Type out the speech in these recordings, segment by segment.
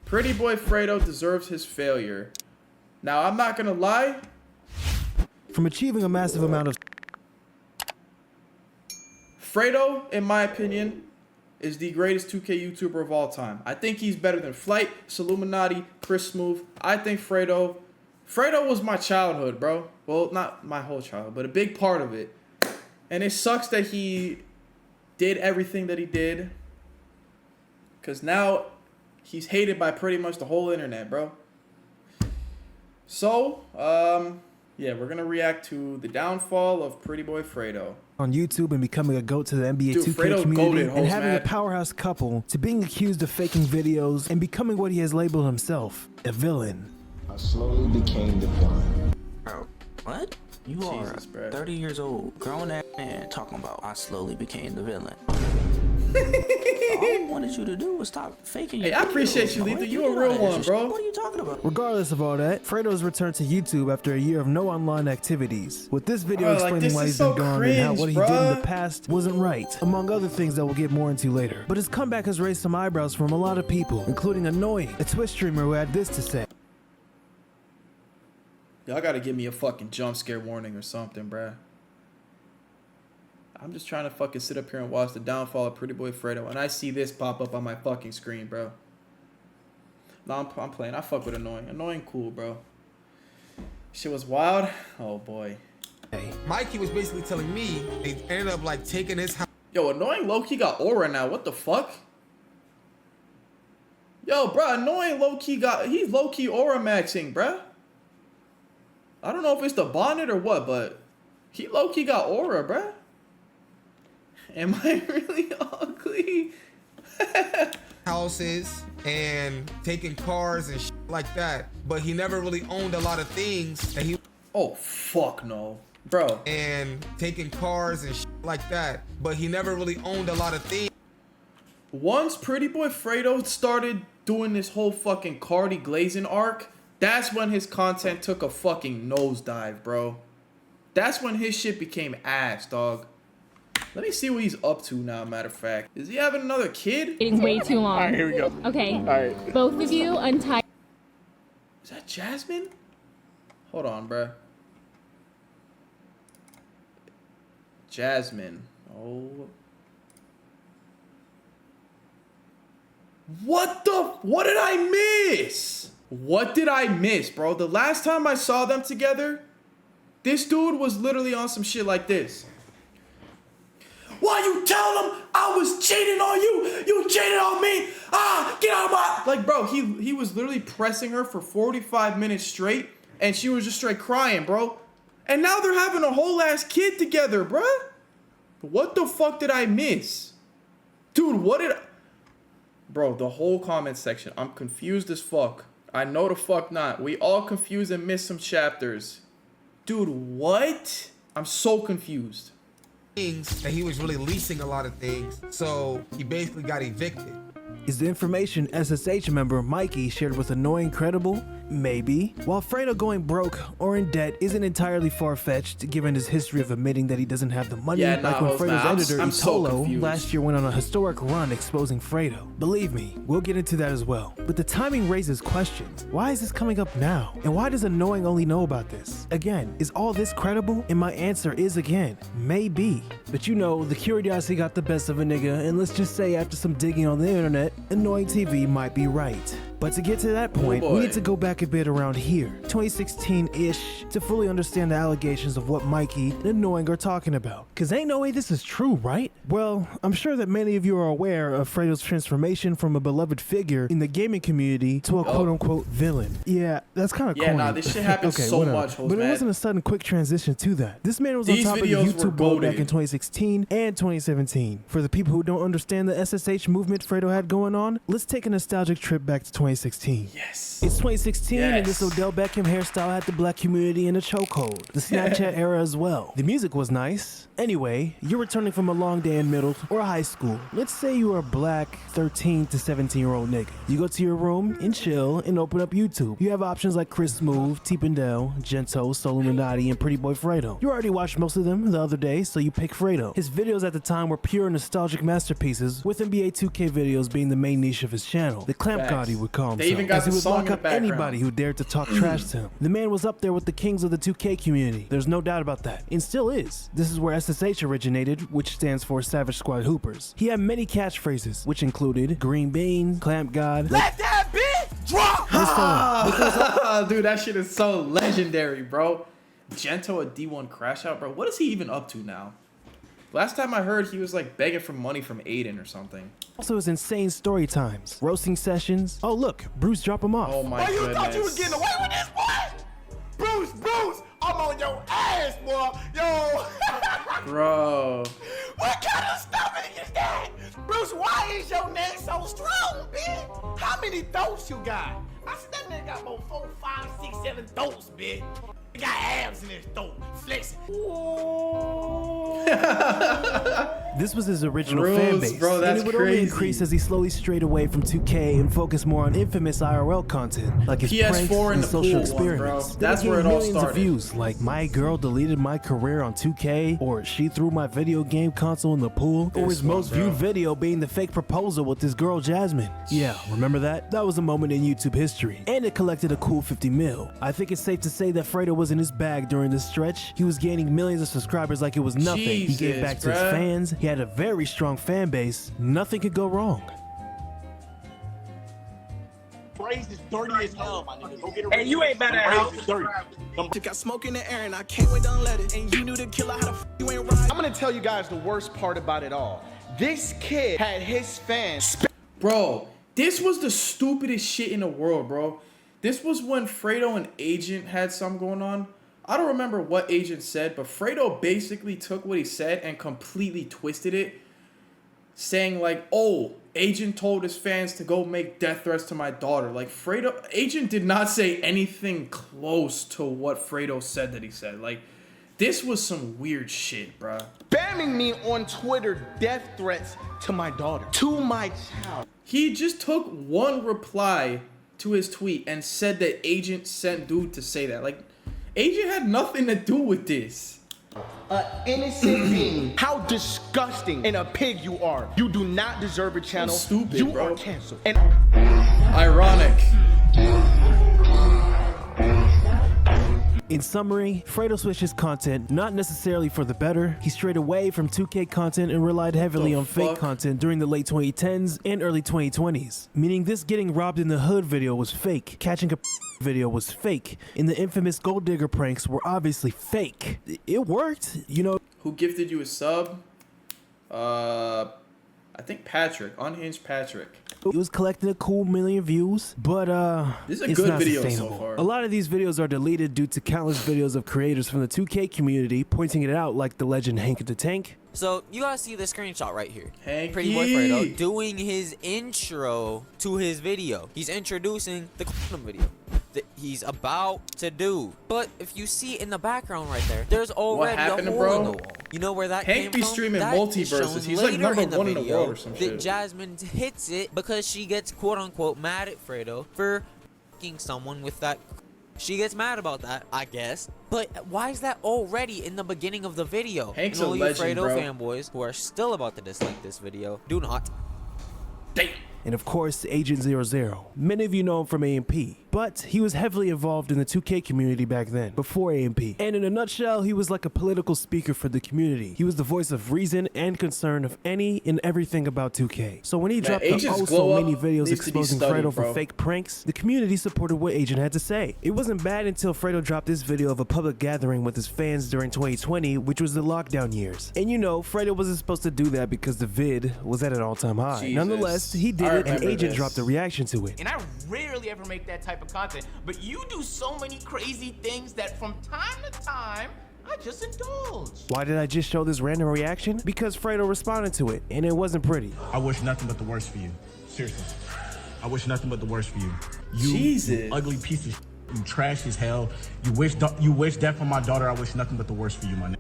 Pretty Boy Fredo deserves his failure. Now, I'm not gonna lie. From achieving a massive amount of... Fredo, in my opinion, is the greatest 2K YouTuber of all time. I think he's better than Flight, Illuminati, Chris Smooth. I think Fredo was my childhood, bro. Well, not my whole childhood, but a big part of it. And it sucks that he did everything that he did. Because now he's hated by pretty much the whole internet, bro. So, yeah, we're going to react to the downfall of Pretty Boy Fredo. On YouTube and becoming a GOAT to the NBA Dude, 2K Fredo community goated, and having man. a powerhouse couple to being accused of faking videos and becoming what he has labeled himself, a villain. I slowly became the villain. Bro, what? You Jesus, are bro. 30 years old, grown-ass man talking about I slowly became the villain. All I wanted you to do was stop faking your Hey, I appreciate videos, you, bro. Letha. You a real one, bro. What are you talking about? Regardless of all that, Fredo has returned to YouTube after a year of no online activities. With this video Bro, explaining this why is he's so been gone and how cringe, what he did in bruh. the past wasn't right, among other things that we'll get more into later. But his comeback has raised some eyebrows from a lot of people, including Annoying, a Twitch streamer who had this to say. Y'all gotta give me a fucking jump scare warning or something, bruh. I'm just trying to fucking sit up here and watch the downfall of Pretty Boy Fredo, and I see this pop up on my fucking screen, bro. No, I'm playing. I fuck with Annoying. Annoying cool, bro. Shit was wild. Oh, boy. Mikey was basically telling me they ended up like taking his house. Yo, Annoying low-key got aura now. What the fuck? Yo, bro, Annoying low-key he's low-key aura maxing, bruh. I don't know if it's the bonnet or what, but he low-key got aura, bruh. Am I really ugly? Houses and taking cars and shit like that, but he never really owned a lot of things that he Oh, fuck no. Bro. and taking cars and shit like that, but he never really owned a lot of things. Once Pretty Boy Fredo started doing this whole fucking Cardi glazing arc, that's when his content took a fucking nosedive, bro. That's when his shit became ass, dog. Let me see what he's up to now, matter of fact. Is he having another kid? Waiting way too long. All right, here we go. Okay. All right. Both of you untie. Is that Jasmine? Hold on, bruh. Jasmine. Oh. What did I miss? What did I miss, bro? The last time I saw them together, this dude was literally on some shit like this. Why you tell him I was cheating on you? You cheated on me. Ah, get out of my... Like, bro, he was literally pressing her for 45 minutes straight, and she was just straight crying, bro. And now they're having a whole ass kid together, bro. What the fuck did I miss? Dude, what did... Bro, the whole comment section, I'm confused as fuck. I know the fuck not. We all confused and missed some chapters. Dude, what? I'm so confused. Things that he was really leasing a lot of things, so he basically got evicted. Is the information SSH member Mikey shared with Annoying credible? Maybe. While Fredo going broke or in debt isn't entirely far-fetched, given his history of admitting that he doesn't have the money, Yeah, like when Fredo's editor I'm so Itolo confused. last year went on a historic run exposing Fredo. Believe me, we'll get into that as well. But the timing raises questions. Why is this coming up now? And why does Annoying only know about this? Again, is all this credible? And my answer is again, maybe. But you know, the curiosity got the best of a nigga, and let's just say after some digging on the internet, Annoying TV might be right. But to get to that point, we need to go back a bit around here, 2016-ish, to fully understand the allegations of what Mikey and Annoying are talking about. Cause ain't no way this is true, right? Well, I'm sure that many of you are aware of Fredo's transformation from a beloved figure in the gaming community to a quote-unquote villain. Yeah, that's kind of corny. Yeah, nah, this shit happens so much, but it wasn't a sudden quick transition to that. This man was on top of the YouTube board back in 2016 and 2017. For the people who don't understand the SSH movement Fredo had going on, let's take a nostalgic trip back to 2016. Yes. It's 2016 and this Yes. Odell Beckham hairstyle had the black community in a chokehold. The Snapchat era as well. The music was nice. Anyway, you're returning from a long day in middle or high school. Let's say you are a black 13 to 17-year-old nigga. You go to your room and chill and open up YouTube. You have options like Chris Smooth, T-Pendel, Gento, Illuminati, and Pretty Boy Fredo. You already watched most of them the other day, so you pick Fredo. His videos at the time were pure nostalgic masterpieces, with NBA 2K videos being the main niche of his channel. The Clamp God, he would call call They even himself, got as he the would song lock in the up background. anybody who dared to talk trash to him. The man was up there with the kings of the 2K community. There's no doubt about that, and still is. This is where SSH originated, which stands for Savage Squad Hoopers. He had many catchphrases, which included Green Bean, Clamp God. Let that bitch drop! Dude, that shit is so legendary, bro. Gento, a D1 crash out, bro. What is he even up to now? Last time I heard, he was like begging for money from Aiden or something. Also his insane story times, roasting sessions. Oh look, Bruce dropped him off. Oh my Boy, you goodness. thought you was getting away with this, boy? Bruce, I'm on your ass, boy. Yo. Bro. What kind of stuff is that? Bruce, why is your name so strong, bitch? How many throats you got? I said that nigga got about 4, 5, 6, 7 throats, bitch. He got abs in his throat, flexing. This was his original Bruce, fan base, bro, that's and it would only crazy. increase as he slowly strayed away from 2K and focused more on infamous IRL content, like his PS4 pranks and and the social pool one, bro. experiments. They That's would where gain it all millions of started. views, like my girl deleted my career on 2K, or she threw my video game console in the pool, or his one, most bro. viewed video being the fake proposal with his girl Jasmine. Yeah, remember that? That was a moment in YouTube history, and it collected a cool 50 mil. I think it's safe to say that Fredo was in his bag during this stretch. He was gaining millions of subscribers like it was nothing. He gave Jesus, back to his bruh. fans. He had a very strong fan base. Nothing could go wrong. Praise is dirty as hell, my nigga. Go get a Hey, you ain't better at Praise is dirty. You got smoke in the air and I can't wait to let it. And you knew the killer, how the f you ain't right. I'm gonna tell you guys the worst part about it all. This kid had his fans. Bro, this was the stupidest shit in the world, bro. This was when Fredo and Agent had something going on. I don't remember what Agent said, but Fredo basically took what he said and completely twisted it, saying like, oh, Agent told his fans to go make death threats to my daughter. Like, Agent did not say anything close to what Fredo said that he said. Like, this was some weird shit, bruh. Spamming me on Twitter death threats to my daughter, to my child. He just took one reply to his tweet and said that Agent sent dude to say that. Like, Agent had nothing to do with this. An innocent being. How disgusting and a pig you are. You do not deserve a channel. So stupid, you bro. are canceled. And Ironic. In summary, Fredo switched his content, not necessarily for the better. He strayed away from 2K content and relied heavily on fake content during the late 2010s and early 2020s. Meaning this getting robbed in the hood video was fake, catching a video was fake, and the infamous gold digger pranks were obviously fake. It worked, you know. Who gifted you a sub? I think Patrick, Unhinged Patrick. It was collecting a cool million views, but This is a it's good not video so sustainable. far. A lot of these videos are deleted due to countless videos of creators from the 2K community pointing it out, like the legend Hank the Tank. So you guys see the screenshot right here. Hanky. Prettyboyfredo doing his intro to his video. He's introducing the video that he's about to do. But if you see in the background right there, there's already a happened, hole bro? in the wall. You know where that Hank came be from? streaming That is multiverses. shown He's like later number in the one in the video world or some that shit. Jasmine hits it because she gets quote unquote mad at Fredo for f***ing someone with that. She gets mad about that, I guess. But why is that already in the beginning of the video? Hank's and all a you legend, Fredo bro. fanboys who are still about to dislike this video, do not. Damn. And of course, Agent 00. Many of you know him from AMP, but he was heavily involved in the 2K community back then, before AMP. And in a nutshell, he was like a political speaker for the community. He was the voice of reason and concern of any and everything about 2K. So when he dropped the Agent's oh glow so up many videos needs to be exposing studied, Fredo for bro. fake pranks, the community supported what Agent had to say. It wasn't bad until Fredo dropped this video of a public gathering with his fans during 2020, which was the lockdown years. And you know, Fredo wasn't supposed to do that because the vid was at an all-time high. Jesus. Nonetheless, he did I it, and remember Agent this. dropped a reaction to it. And I rarely ever make that type of content, but you do so many crazy things that from time to time, I just indulge. Why did I just show this random reaction? Because Fredo responded to it, and it wasn't pretty. I wish nothing but the worst for you. Seriously. I wish nothing but the worst for you. You, Jesus. you ugly piece of you trash as hell. You wish death on my daughter. I wish nothing but the worst for you, my nigga.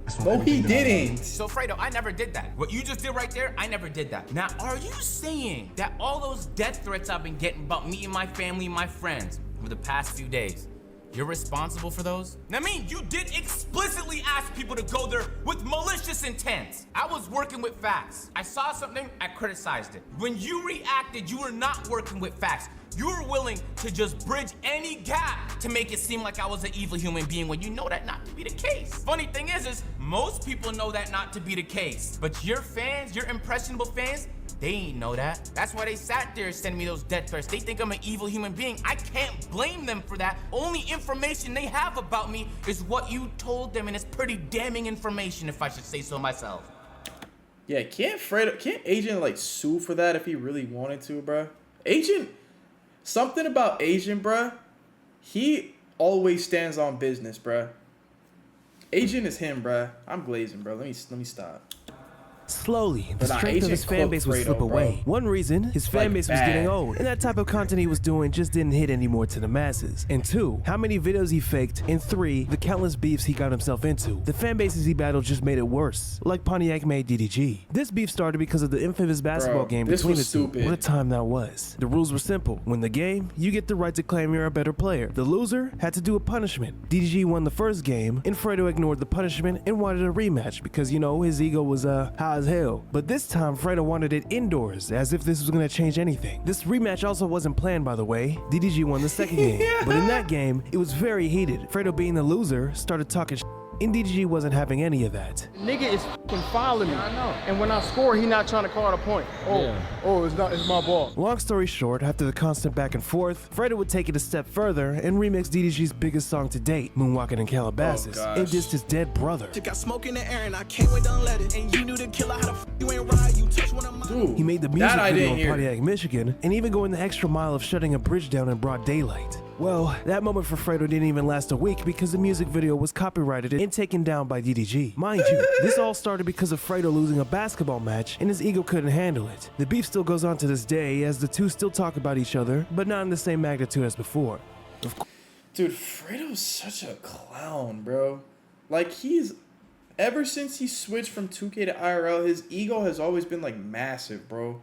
That's No, he everything that I love. didn't. So Fredo, I never did that. What you just did right there, I never did that. Now, are you saying that all those death threats I've been getting about me and my family and my friends over the past few days, you're responsible for those? I mean, you did explicitly ask people to go there with malicious intent. I was working with facts. I saw something, I criticized it. When you reacted, you were not working with facts. You were willing to just bridge any gap to make it seem like I was an evil human being when you know that not to be the case. Funny thing is most people know that not to be the case. But your fans, your impressionable fans, they ain't know that. That's why they sat there sending me those death threats. They think I'm an evil human being. I can't blame them for that. Only information they have about me is what you told them, and it's pretty damning information, if I should say so myself. Yeah, can't Agent like sue for that if he really wanted to, bruh? Something about Agent, bruh. He always stands on business, bruh. Agent is him, bruh. I'm glazing, bruh. Let me stop. Slowly, the strength of his fan base would slip away. One reason, his fan base was getting old, and that type of content he was doing just didn't hit anymore to the masses. And 2, how many videos he faked, and 3, the countless beefs he got himself into. The fan bases he battled just made it worse, like Pontiac made DDG. This beef started because of the infamous basketball game between the two. What a time that was. The rules were simple. Win the game, you get the right to claim you're a better player. The loser had to do a punishment. DDG won the first game, and Fredo ignored the punishment and wanted a rematch because, you know, his ego was high as hell. But this time, Fredo wanted it indoors, as if this was going to change anything. This rematch also wasn't planned, by the way. DDG won the second game. But in that game, it was very heated. Fredo, being the loser, started talking shit. And DDG wasn't having any of that. Nigga is f***ing fouling me. I know. And when I score, he not trying to call it a point. It's my ball. Long story short, after the constant back and forth, Fredo would take it a step further and remix DDG's biggest song to date, Moonwalking in Calabasas, and dissed his dead brother. Got smoke in the air and I can't wait to let it. And you knew the killer, how the f you ain't right. You touch one of my... Dude, he made the music video in Pontiac, Michigan, and even going the extra mile of shutting a bridge down in broad daylight. Well, that moment for Fredo didn't even last a week because the music video was copyrighted and taken down by DDG. Mind you, this all started because of Fredo losing a basketball match and his ego couldn't handle it. The beef still goes on to this day as the two still talk about each other, but not in the same magnitude as before. Dude, Fredo's such a clown, bro. Like, ever since he switched from 2K to IRL, his ego has always been, like, massive, bro.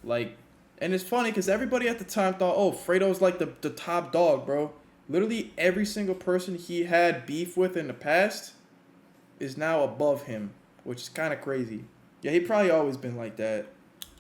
Like, and it's funny because everybody at the time thought, oh, Fredo's like the top dog, bro. Literally every single person he had beef with in the past is now above him, which is kind of crazy. Yeah, he probably always been like that.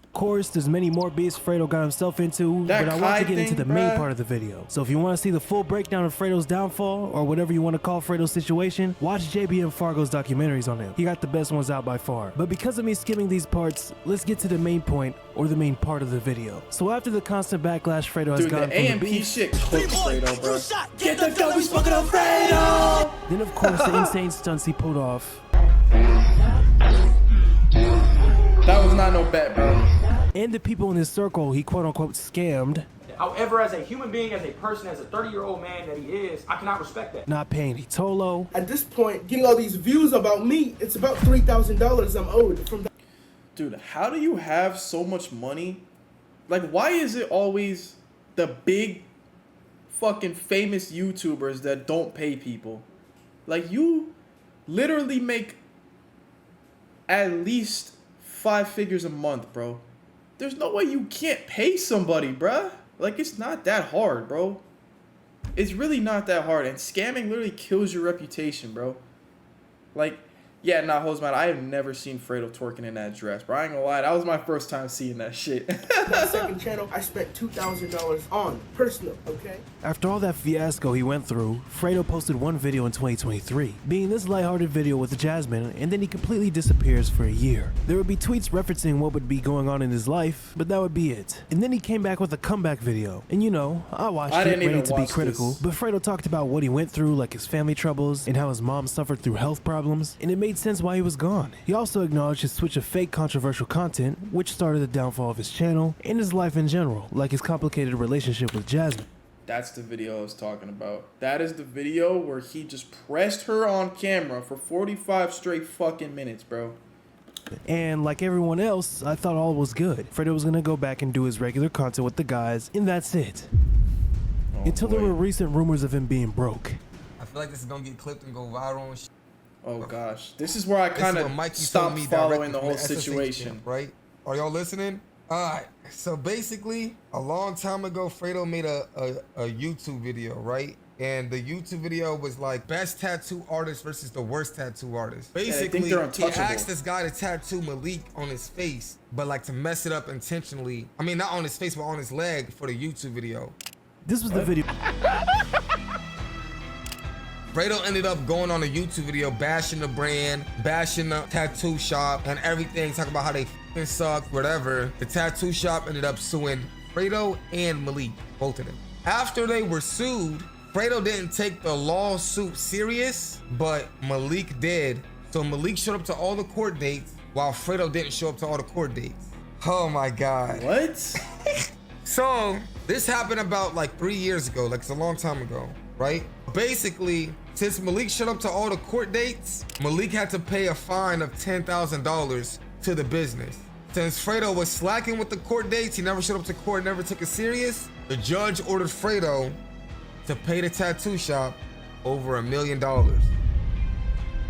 Of course, there's many more beefs Fredo got himself into, but I want to get into the main part of the video. So if you want to see the full breakdown of Fredo's downfall, or whatever you want to call Fredo's situation, watch JBM Fargo's documentaries on him. He got the best ones out by far. But because of me skimming these parts, let's get to the main point, or the main part of the video. So after the constant backlash Fredo has gotten from the beef, shit cooked Fredo, bro. Get the gun, we smoking on Fredo! Then of course the insane stunts he pulled off. That was not no bet, bro. And the people in his circle he quote-unquote scammed. However, as a human being, as a person, as a 30-year-old man that he is, I cannot respect that. Not paying Hitolo. At this point, getting all these views about me, it's about $3,000 I'm owed from that. Dude, how do you have so much money? Like, why is it always the big fucking famous YouTubers that don't pay people? Like, you literally make at least 5 figures a month, bro. There's no way you can't pay somebody, bruh. Like, it's not that hard, bro. It's really not that hard. And scamming literally kills your reputation, bro. Like, yeah, nah, Hosman, I have never seen Fredo twerking in that dress, bro. I ain't gonna lie, that was my first time seeing that shit. My second channel, I spent $2,000 on personal, okay? After all that fiasco he went through, Fredo posted one video in 2023, being this lighthearted video with Jasmine, and then he completely disappears for a year. There would be tweets referencing what would be going on in his life, but that would be it. And then he came back with a comeback video, and you know, I watched it ready to be critical, but Fredo talked about what he went through, like his family troubles, and how his mom suffered through health problems, and it made sense why he was gone. He also acknowledged his switch of fake controversial content, which started the downfall of his channel, and his life in general, like his complicated relationship with Jasmine. That's the video I was talking about. That is the video where he just pressed her on camera for 45 straight fucking minutes, bro. And like everyone else, I thought all was good. Fredo was gonna go back and do his regular content with the guys, and that's it. Until there were recent rumors of him being broke. I feel like this is gonna get clipped and go viral and shit. Oh gosh, this is where I kind of stopped following the whole situation. Right? Are y'all listening? Alright, so basically, a long time ago, Fredo made a YouTube video, right? And the YouTube video was like best tattoo artist versus the worst tattoo artist. Basically, think they're he untouchable. asked this guy to tattoo Malik on his face, but like to mess it up intentionally. I mean, not on his face, but on his leg for the YouTube video. This was the video. Fredo ended up going on a YouTube video bashing the brand, bashing the tattoo shop and everything, talking about how they f***ing suck, whatever. The tattoo shop ended up suing Fredo and Malik, both of them. After they were sued, Fredo didn't take the lawsuit serious, but Malik did. So Malik showed up to all the court dates while Fredo didn't show up to all the court dates. Oh my God. What? So this happened about like 3 years ago, like it's a long time ago, right? Basically, since Malik showed up to all the court dates, Malik had to pay a fine of $10,000 to the business. Since Fredo was slacking with the court dates, he never showed up to court, never took it serious, the judge ordered Fredo to pay the tattoo shop over $1 million.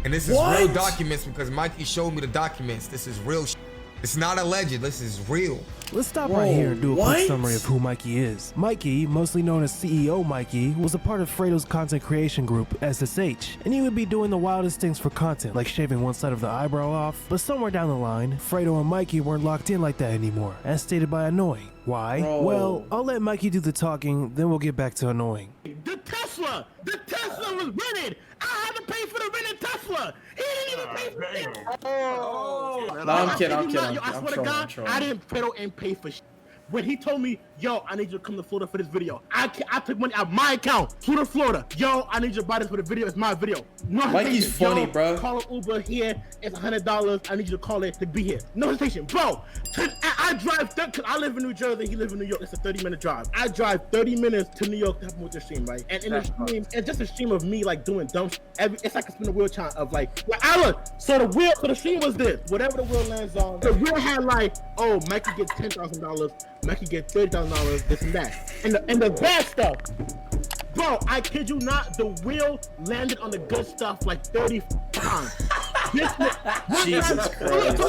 And this is real documents because Mikey showed me the documents. This is real shit. It's not alleged, this is real. Let's stop right here and do a quick summary of who Mikey is. Mikey, mostly known as CEO Mikey, was a part of Fredo's content creation group, SSH, and he would be doing the wildest things for content, like shaving one side of the eyebrow off. But somewhere down the line, Fredo and Mikey weren't locked in like that anymore, as stated by Annoying. Why? Well, I'll let Mikey do the talking, then we'll get back to Annoying. The Tesla was rented. I had to pay for the rented Tesla. He didn't even pay for it. No, I'm kidding. I'm Yo, I swear to God, I didn't pay for shit. When he told me, yo, I need you to come to Florida for this video, I took money out of my account to Florida. Yo, I need you to buy this for the video. It's my video. No Mikey's hesitation. funny, Yo, bro. Call an Uber here. It's $100. I need you to call it to be here. No hesitation, bro. I drive, because I live in New Jersey. He lives in New York. It's a 30-minute drive. I drive 30 minutes to New York to help him with the stream, right? And in the stream, it's just a stream of me like doing dumb shit. It's like a spin the wheel chant of like I look. So the stream was this. Whatever the wheel lands on, the wheel had like, oh, Mikey gets $10,000. Mikey gets $30,000, this and that. And the bad stuff, bro, I kid you not, the wheel landed on the good stuff like 30 times. Jesus Christ.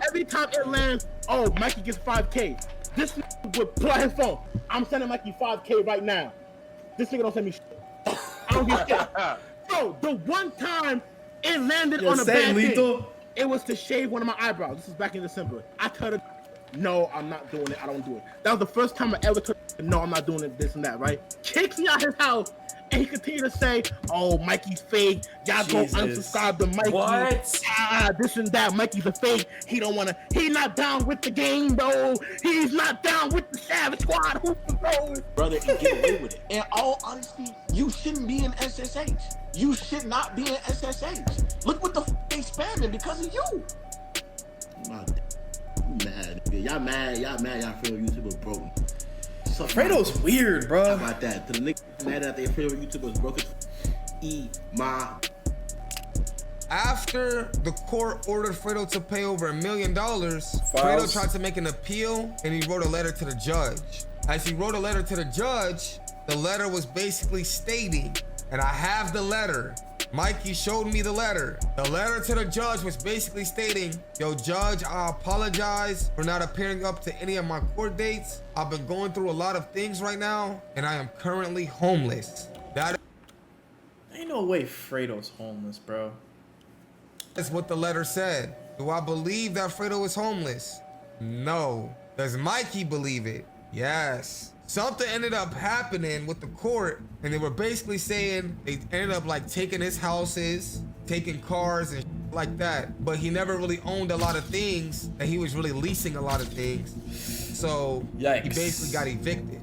Every time it lands, oh, Mikey gets 5K. This would pull out his phone. I'm sending Mikey 5K right now. This nigga don't send me shit. I don't get shit. Bro, the one time it landed on a bad thing. It was to shave one of my eyebrows. This is back in December. I told her, no, I'm not doing it. I don't do it. That was the first time I ever told her, no, I'm not doing it, this and that, right? Kicks me out his house, and he continued to say, oh, Mikey's fake. Y'all go unsubscribe to Mikey. What? This and that. Mikey's a fake. He don't want to. He's not down with the game, bro. He's not down with the Savage Squad. Brother, and get away with it. In all honesty, you shouldn't be in SSH. You should not be in SSH. Look what the f they spamming because of you. Mad. Y'all mad. Y'all feel YouTuber broke. Fredo's weird, bro. How about that? The niggas mad that they feel YouTubers broke. After the court ordered Fredo to pay over $1 million, Fredo tried to make an appeal and he wrote a letter to the judge. As he wrote a letter to the judge, the letter was basically stating, and I have the letter. Mikey showed me the letter. The letter to the judge was basically stating, yo, judge, I apologize for not appearing up to any of my court dates. I've been going through a lot of things right now, and I am currently homeless. That ain't no way Fredo's homeless, bro. That's what the letter said. Do I believe that Fredo is homeless? No. Does Mikey believe it? Yes. Something ended up happening with the court, and they were basically saying they ended up like taking his houses, taking cars and like that, but he never really owned a lot of things, and he was really leasing a lot of things. So Yikes. He basically got evicted.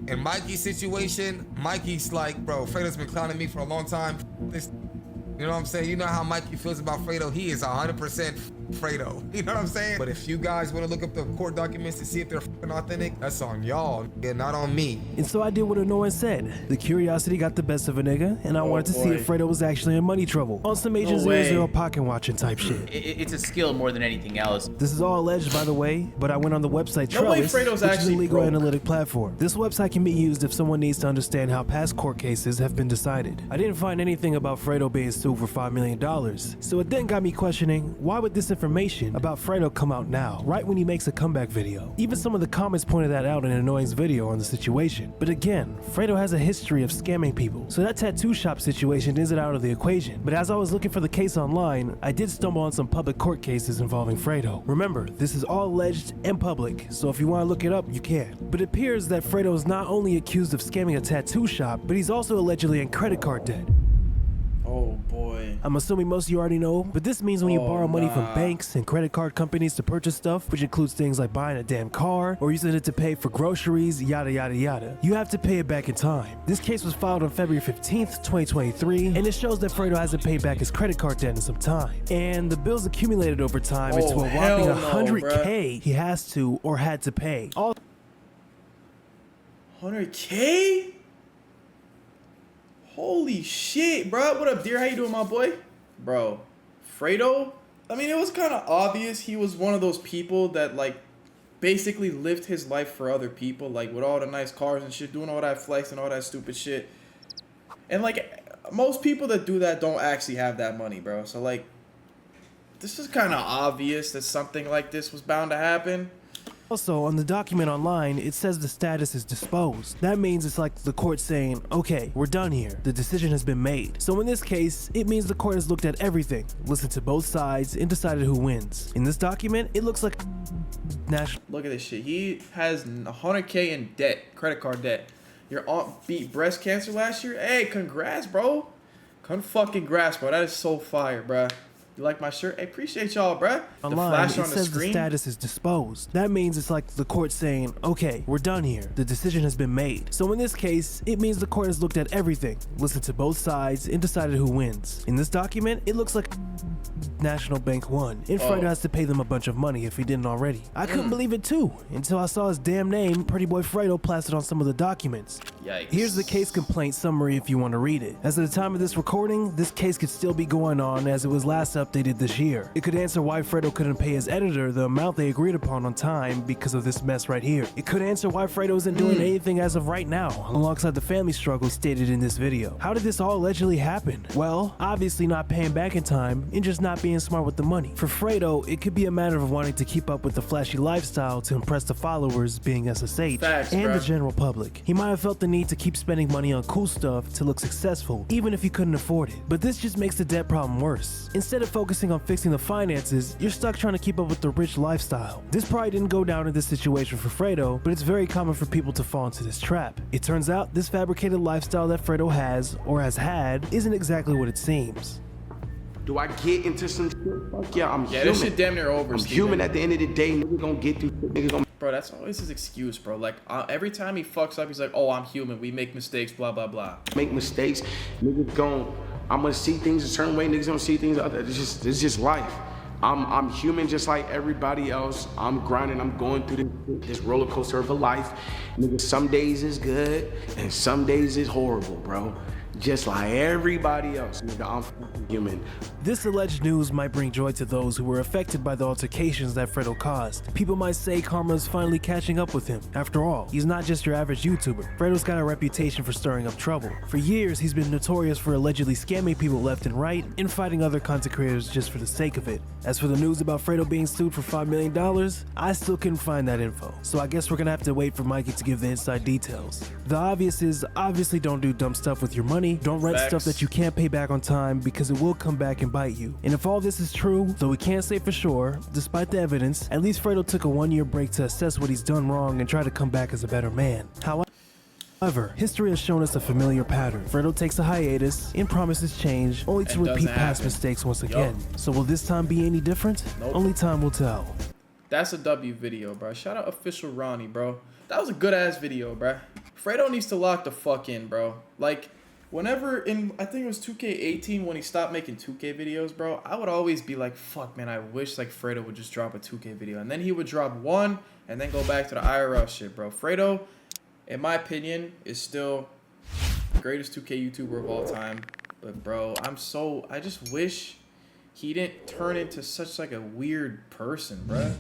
In Mikey's situation, Mikey's like, bro, Fredo's been clowning me for a long time. You know what I'm saying? You know how Mikey feels about Fredo? He is 100% Fredo. You know what I'm saying? But if you guys want to look up the court documents to see if they're authentic, that's on y'all, not on me. And so I did what Annoying said. The curiosity got the best of a nigga, and I wanted to see if Fredo was actually in money trouble. On some Agent 00 pocket watching type shit. It's a skill more than anything else. This is all alleged, by the way, but I went on the website Trellis, which is a legal analytic platform. This website can be used if someone needs to understand how past court cases have been decided. I didn't find anything about Fredo being sued for $5 million, so it then got me questioning, why would this misinformation about Fredo come out now, right when he makes a comeback video. Even some of the comments pointed that out in Annoying's video on the situation. But again, Fredo has a history of scamming people, so that tattoo shop situation isn't out of the equation. But as I was looking for the case online, I did stumble on some public court cases involving Fredo. Remember, this is all alleged and public, so if you want to look it up, you can. But it appears that Fredo is not only accused of scamming a tattoo shop, but he's also allegedly in credit card debt. Oh boy. I'm assuming most of you already know, but this means when you borrow money from banks and credit card companies to purchase stuff, which includes things like buying a damn car or using it to pay for groceries, yada yada yada, you have to pay it back in time. This case was filed on February 15th, 2023, and it shows that Fredo hasn't paid back his credit card debt in some time. And the bills accumulated over time into a whopping $100K he has to or had to pay. All 100K? Holy shit, bro. What up, dear? How you doing, my boy? Bro, Fredo, I mean, it was kind of obvious he was one of those people that, like, basically lived his life for other people, like, with all the nice cars and shit, doing all that flex and all that stupid shit. And, like, most people that do that don't actually have that money, bro. So, like, this is kind of obvious that something like this was bound to happen. Also, on the document online, it says the status is disposed. That means it's like the court saying, okay, we're done here. The decision has been made. So in this case, it means the court has looked at everything, listened to both sides, and decided who wins. In this document, it looks like national. Look at this shit. He has 100K in debt, credit card debt. Your aunt beat breast cancer last year? Hey, congrats, bro. Congrats, bro. That is so fire, bro. You like my shirt? I appreciate y'all, bruh. The Online, flash it on the says screen. the status is disposed. That means it's like the court saying, okay, we're done here. The decision has been made. So in this case, it means the court has looked at everything, listened to both sides, and decided who wins. In this document, it looks like National Bank won, and Fredo has to pay them a bunch of money if he didn't already. I couldn't believe it too, until I saw his damn name, Prettyboyfredo, plastered on some of the documents. Yikes. Here's the case complaint summary if you want to read it. As of the time of this recording, this case could still be going on as it was last updated this year. It could answer why Fredo couldn't pay his editor the amount they agreed upon on time because of this mess right here. It could answer why Fredo isn't doing anything as of right now, alongside the family struggle stated in this video. How did this all allegedly happen? Well, obviously not paying back in time and just not being smart with the money. For Fredo, it could be a matter of wanting to keep up with the flashy lifestyle to impress the followers, being SSH, and the general public. He might have felt the need to keep spending money on cool stuff to look successful, even if he couldn't afford it. But this just makes the debt problem worse. Instead of focusing on fixing the finances, you're stuck trying to keep up with the rich lifestyle. This probably didn't go down in this situation for Fredo, but it's very common for people to fall into this trap. It turns out this fabricated lifestyle that Fredo has, or has had, isn't exactly what it seems. Do I get into some shit? Fuck yeah, I'm human. This shit damn near over, I'm Steven. human at the end of the day. Niggas gonna get through shit. Niggas gonna... Bro, that's always his excuse, bro. Like, every time he fucks up, he's like, oh, I'm human. We make mistakes, blah, blah, blah. Make mistakes. Niggas gon'... I'm gonna see things a certain way. Niggas gonna see things other. It's just life. I'm human just like everybody else. I'm grinding. I'm going through this roller coaster of a life. Nigga, some days is good and some days is horrible, bro. Just like everybody else, nigga, I'm fucking human. This alleged news might bring joy to those who were affected by the altercations that Fredo caused. People might say karma is finally catching up with him. After all, he's not just your average YouTuber. Fredo's got a reputation for stirring up trouble. For years, he's been notorious for allegedly scamming people left and right and fighting other content creators just for the sake of it. As for the news about Fredo being sued for $5 million, I still couldn't find that info. So I guess we're gonna have to wait for Mikey to give the inside details. The obvious is, obviously don't do dumb stuff with your money. Don't rent stuff that you can't pay back on time because it will come back and bite you. And if all this is true, though we can't say for sure, despite the evidence, at least Fredo took a one-year break to assess what he's done wrong and try to come back as a better man. However, history has shown us a familiar pattern. Fredo takes a hiatus and promises change, only to repeat past mistakes once again. So will this time be any different? Only time will tell. That's a W video, bro. Shout out Official Ronnie, bro. That was a good-ass video, bro. Fredo needs to lock the fuck in, bro. Like, whenever in, I think it was 2K18 when he stopped making 2K videos, bro, I would always be like, fuck, man, I wish, like, Fredo would just drop a 2K video. And then he would drop one and then go back to the IRL shit, bro. Fredo, in my opinion, is still the greatest 2K YouTuber of all time. But, bro, I just wish he didn't turn into such, like, a weird person, bro.